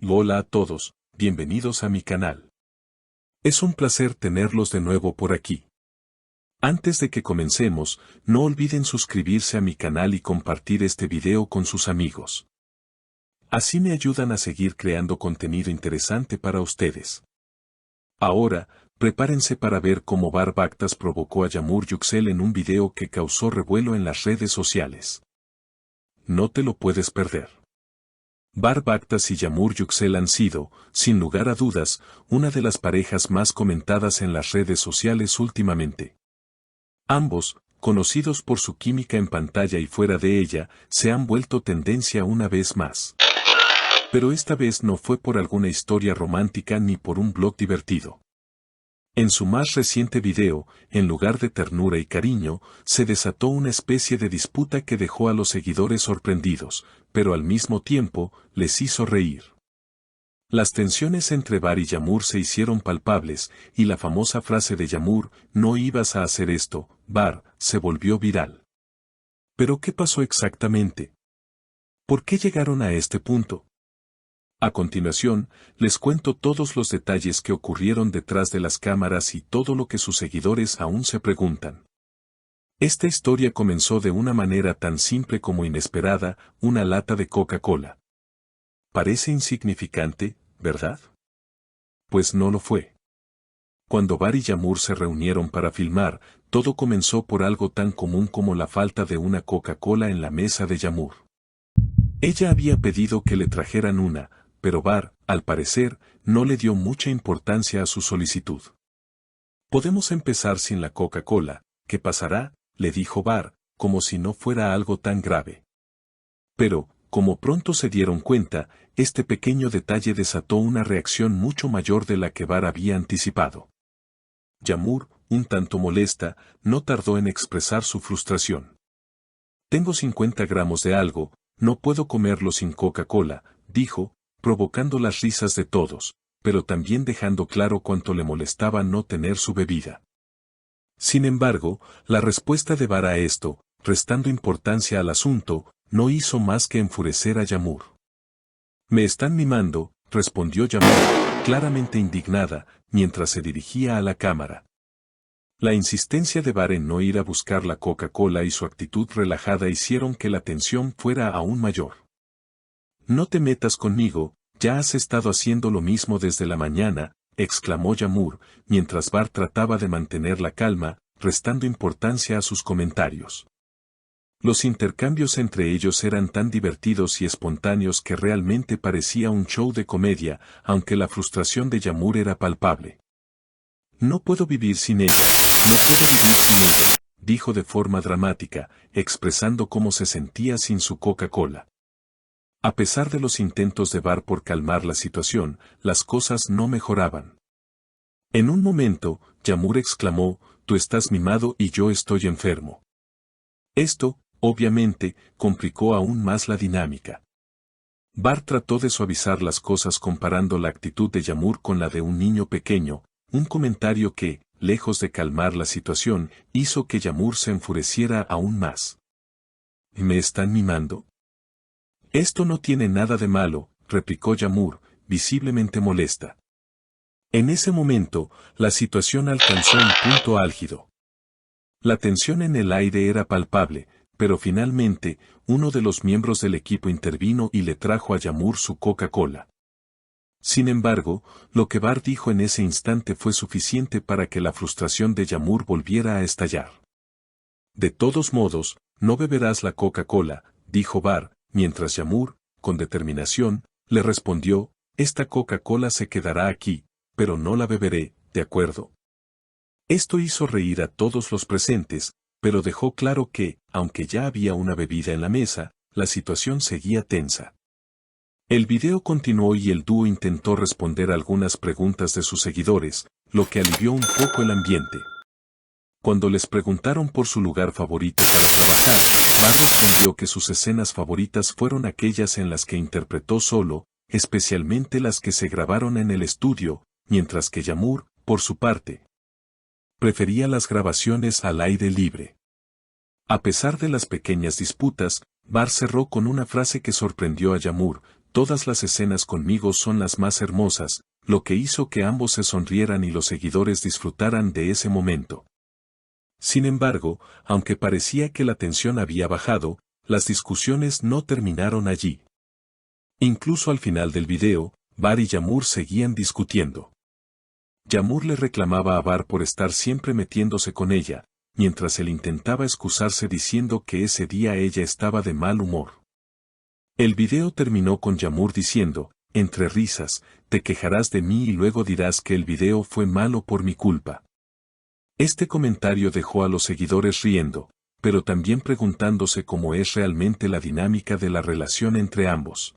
Hola a todos, bienvenidos a mi canal. Es un placer tenerlos de nuevo por aquí. Antes de que comencemos, no olviden suscribirse a mi canal y compartir este video con sus amigos. Así me ayudan a seguir creando contenido interesante para ustedes. Ahora, prepárense para ver cómo Bar Baktas provocó a Yamur Yüksel en un video que causó revuelo en las redes sociales. No te lo puedes perder. Bar Baktas y Yamur Yüksel han sido, sin lugar a dudas, una de las parejas más comentadas en las redes sociales últimamente. Ambos, conocidos por su química en pantalla y fuera de ella, se han vuelto tendencia una vez más. Pero esta vez no fue por alguna historia romántica ni por un blog divertido. En su más reciente video, en lugar de ternura y cariño, se desató una especie de disputa que dejó a los seguidores sorprendidos, pero al mismo tiempo, les hizo reír. Las tensiones entre Bar y Yamur se hicieron palpables, y la famosa frase de Yamur, "No ibas a hacer esto, Bar", se volvió viral. ¿Pero qué pasó exactamente? ¿Por qué llegaron a este punto? A continuación, les cuento todos los detalles que ocurrieron detrás de las cámaras y todo lo que sus seguidores aún se preguntan. Esta historia comenzó de una manera tan simple como inesperada, una lata de Coca-Cola. Parece insignificante, ¿verdad? Pues no lo fue. Cuando Bar y Yamur se reunieron para filmar, todo comenzó por algo tan común como la falta de una Coca-Cola en la mesa de Yamur. Ella había pedido que le trajeran una, pero Bar, al parecer, no le dio mucha importancia a su solicitud. «Podemos empezar sin la Coca-Cola, ¿qué pasará?», le dijo Bar, como si no fuera algo tan grave. Pero, como pronto se dieron cuenta, este pequeño detalle desató una reacción mucho mayor de la que Bar había anticipado. Yamur, un tanto molesta, no tardó en expresar su frustración. «Tengo 50 gramos de algo, no puedo comerlo sin Coca-Cola», dijo, provocando las risas de todos, pero también dejando claro cuánto le molestaba no tener su bebida. Sin embargo, la respuesta de Bar a esto, restando importancia al asunto, no hizo más que enfurecer a Yamur. «Me están mimando», respondió Yamur, claramente indignada, mientras se dirigía a la cámara. La insistencia de Bar en no ir a buscar la Coca-Cola y su actitud relajada hicieron que la tensión fuera aún mayor. «No te metas conmigo, ya has estado haciendo lo mismo desde la mañana», exclamó Yamur, mientras Bar trataba de mantener la calma, restando importancia a sus comentarios. Los intercambios entre ellos eran tan divertidos y espontáneos que realmente parecía un show de comedia, aunque la frustración de Yamur era palpable. «No puedo vivir sin ella, no puedo vivir sin ella», dijo de forma dramática, expresando cómo se sentía sin su Coca-Cola. A pesar de los intentos de Bar por calmar la situación, las cosas no mejoraban. En un momento, Yamur exclamó, «Tú estás mimado y yo estoy enfermo». Esto, obviamente, complicó aún más la dinámica. Bar trató de suavizar las cosas comparando la actitud de Yamur con la de un niño pequeño, un comentario que, lejos de calmar la situación, hizo que Yamur se enfureciera aún más. «¿Me están mimando?». «Esto no tiene nada de malo», replicó Yamur, visiblemente molesta. En ese momento, la situación alcanzó un punto álgido. La tensión en el aire era palpable, pero finalmente, uno de los miembros del equipo intervino y le trajo a Yamur su Coca-Cola. Sin embargo, lo que Bar dijo en ese instante fue suficiente para que la frustración de Yamur volviera a estallar. «De todos modos, no beberás la Coca-Cola», dijo Bar, mientras Yamur, con determinación, le respondió, «Esta Coca-Cola se quedará aquí, pero no la beberé, ¿de acuerdo?». Esto hizo reír a todos los presentes, pero dejó claro que, aunque ya había una bebida en la mesa, la situación seguía tensa. El video continuó y el dúo intentó responder algunas preguntas de sus seguidores, lo que alivió un poco el ambiente. Cuando les preguntaron por su lugar favorito para trabajar, Bar respondió que sus escenas favoritas fueron aquellas en las que interpretó solo, especialmente las que se grabaron en el estudio, mientras que Yamur, por su parte, prefería las grabaciones al aire libre. A pesar de las pequeñas disputas, Bar cerró con una frase que sorprendió a Yamur, todas las escenas conmigo son las más hermosas, lo que hizo que ambos se sonrieran y los seguidores disfrutaran de ese momento. Sin embargo, aunque parecía que la tensión había bajado, las discusiones no terminaron allí. Incluso al final del video, Bar y Yağmur seguían discutiendo. Yağmur le reclamaba a Bar por estar siempre metiéndose con ella, mientras él intentaba excusarse diciendo que ese día ella estaba de mal humor. El video terminó con Yağmur diciendo, entre risas, te quejarás de mí y luego dirás que el video fue malo por mi culpa. Este comentario dejó a los seguidores riendo, pero también preguntándose cómo es realmente la dinámica de la relación entre ambos.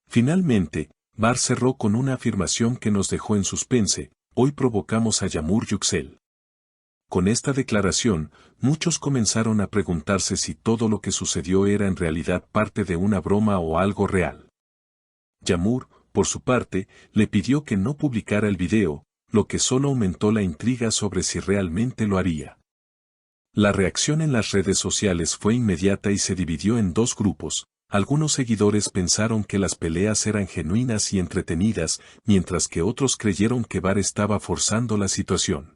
Finalmente, Bar cerró con una afirmación que nos dejó en suspense, hoy provocamos a Yağmur Yüksel. Con esta declaración, muchos comenzaron a preguntarse si todo lo que sucedió era en realidad parte de una broma o algo real. Yağmur, por su parte, le pidió que no publicara el video, lo que solo aumentó la intriga sobre si realmente lo haría. La reacción en las redes sociales fue inmediata y se dividió en dos grupos. Algunos seguidores pensaron que las peleas eran genuinas y entretenidas, mientras que otros creyeron que Bar estaba forzando la situación.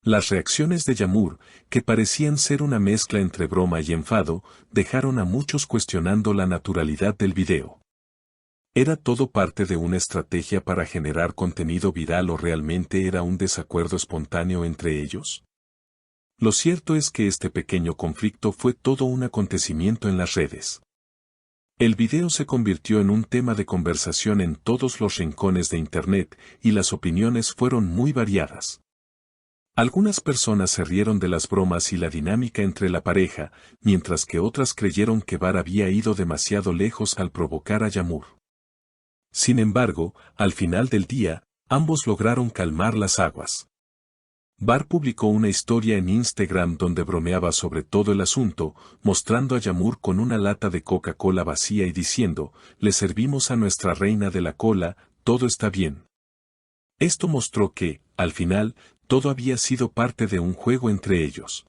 Las reacciones de Yağmur, que parecían ser una mezcla entre broma y enfado, dejaron a muchos cuestionando la naturalidad del video. ¿Era todo parte de una estrategia para generar contenido viral o realmente era un desacuerdo espontáneo entre ellos? Lo cierto es que este pequeño conflicto fue todo un acontecimiento en las redes. El video se convirtió en un tema de conversación en todos los rincones de Internet, y las opiniones fueron muy variadas. Algunas personas se rieron de las bromas y la dinámica entre la pareja, mientras que otras creyeron que Bar había ido demasiado lejos al provocar a Yağmur. Sin embargo, al final del día, ambos lograron calmar las aguas. Bar publicó una historia en Instagram donde bromeaba sobre todo el asunto, mostrando a Yağmur con una lata de Coca-Cola vacía y diciendo, le servimos a nuestra reina de la cola, todo está bien. Esto mostró que, al final, todo había sido parte de un juego entre ellos.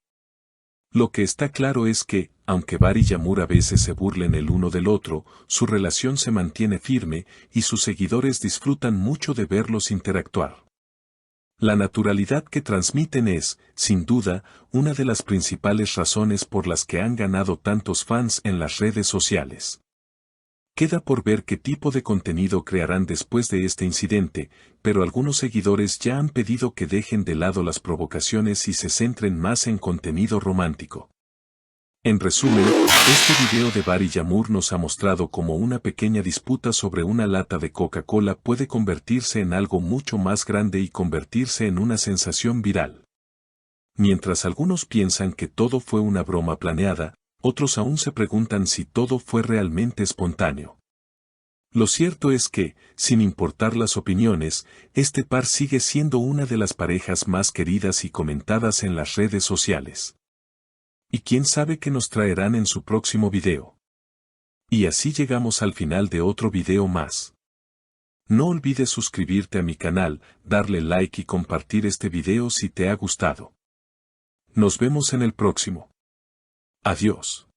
Lo que está claro es que, aunque Bar y Yağmur a veces se burlen el uno del otro, su relación se mantiene firme y sus seguidores disfrutan mucho de verlos interactuar. La naturalidad que transmiten es, sin duda, una de las principales razones por las que han ganado tantos fans en las redes sociales. Queda por ver qué tipo de contenido crearán después de este incidente, pero algunos seguidores ya han pedido que dejen de lado las provocaciones y se centren más en contenido romántico. En resumen, este video de Bar y Yağmur nos ha mostrado cómo una pequeña disputa sobre una lata de Coca-Cola puede convertirse en algo mucho más grande y convertirse en una sensación viral. Mientras algunos piensan que todo fue una broma planeada, otros aún se preguntan si todo fue realmente espontáneo. Lo cierto es que, sin importar las opiniones, este par sigue siendo una de las parejas más queridas y comentadas en las redes sociales. Y quién sabe qué nos traerán en su próximo video. Y así llegamos al final de otro video más. No olvides suscribirte a mi canal, darle like y compartir este video si te ha gustado. Nos vemos en el próximo. Adiós.